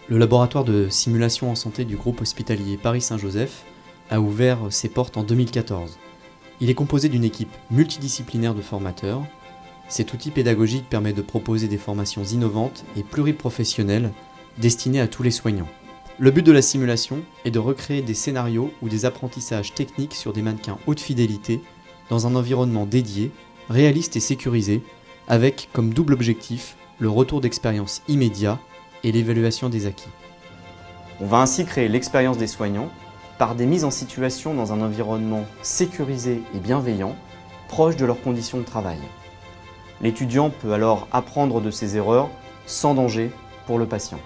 Le laboratoire de simulation en santé du groupe hospitalier Paris-Saint-Joseph a ouvert ses portes en 2014. Il est composé d'une équipe multidisciplinaire de formateurs. Cet outil pédagogique permet de proposer des formations innovantes et pluriprofessionnelles destinées à tous les soignants. Le but de la simulation est de recréer des scénarios ou des apprentissages techniques sur des mannequins haute fidélité dans un environnement dédié, réaliste et sécurisé, avec comme double objectif le retour d'expérience immédiat et l'évaluation des acquis. On va ainsi créer l'expérience des soignants par des mises en situation dans un environnement sécurisé et bienveillant, proche de leurs conditions de travail. L'étudiant peut alors apprendre de ses erreurs sans danger pour le patient.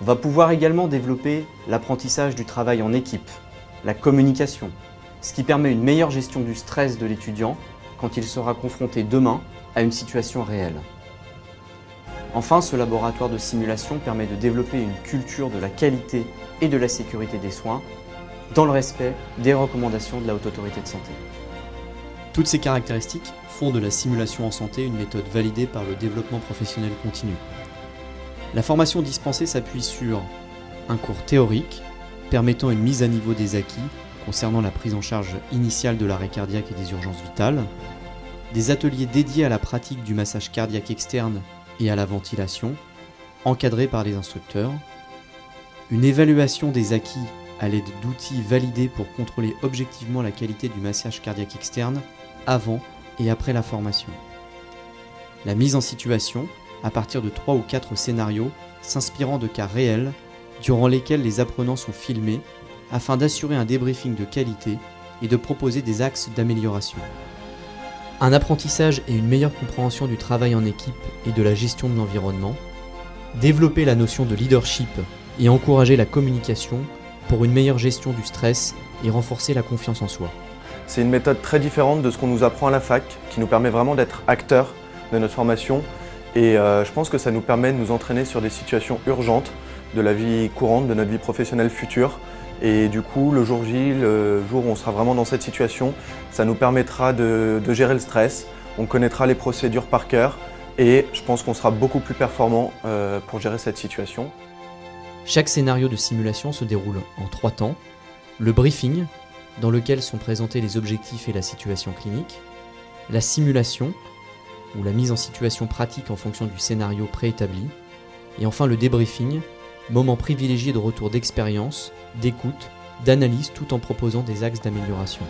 On va pouvoir également développer l'apprentissage du travail en équipe, la communication, ce qui permet une meilleure gestion du stress de l'étudiant quand il sera confronté demain à une situation réelle. Enfin, ce laboratoire de simulation permet de développer une culture de la qualité et de la sécurité des soins dans le respect des recommandations de la Haute Autorité de Santé. Toutes ces caractéristiques font de la simulation en santé une méthode validée par le développement professionnel continu. La formation dispensée s'appuie sur un cours théorique permettant une mise à niveau des acquis concernant la prise en charge initiale de l'arrêt cardiaque et des urgences vitales, des ateliers dédiés à la pratique du massage cardiaque externe et à la ventilation, encadrés par les instructeurs, une évaluation des acquis à l'aide d'outils validés pour contrôler objectivement la qualité du massage cardiaque externe avant et après la formation. La mise en situation à partir de 3 ou 4 scénarios s'inspirant de cas réels durant lesquels les apprenants sont filmés afin d'assurer un débriefing de qualité et de proposer des axes d'amélioration. Un apprentissage et une meilleure compréhension du travail en équipe et de la gestion de l'environnement, développer la notion de leadership et encourager la communication pour une meilleure gestion du stress et renforcer la confiance en soi. C'est une méthode très différente de ce qu'on nous apprend à la fac, qui nous permet vraiment d'être acteurs de notre formation et je pense que ça nous permet de nous entraîner sur des situations urgentes de la vie courante, de notre vie professionnelle future. Et du coup, le jour J, le jour où on sera vraiment dans cette situation, ça nous permettra de gérer le stress, on connaîtra les procédures par cœur et je pense qu'on sera beaucoup plus performant pour gérer cette situation. Chaque scénario de simulation se déroule en 3 temps. Le briefing, dans lequel sont présentés les objectifs et la situation clinique. La simulation, ou la mise en situation pratique en fonction du scénario préétabli. Et enfin le débriefing, moment privilégié de retour d'expérience, d'écoute, d'analyse tout en proposant des axes d'amélioration.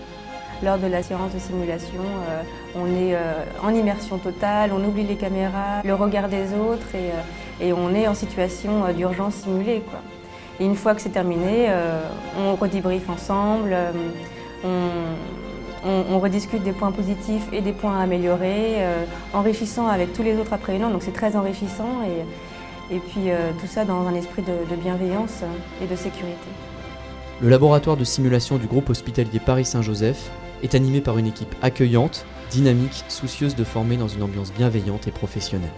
Lors de la séance de simulation, on est en immersion totale, on oublie les caméras, le regard des autres et on est en situation d'urgence simulée, quoi. Et une fois que c'est terminé, on redébriefe ensemble, on rediscute des points positifs et des points à améliorer, enrichissant avec tous les autres apprenants, donc c'est très enrichissant et puis tout ça dans un esprit de bienveillance et de sécurité. Le laboratoire de simulation du groupe hospitalier Paris-Saint-Joseph est animé par une équipe accueillante, dynamique, soucieuse de former dans une ambiance bienveillante et professionnelle.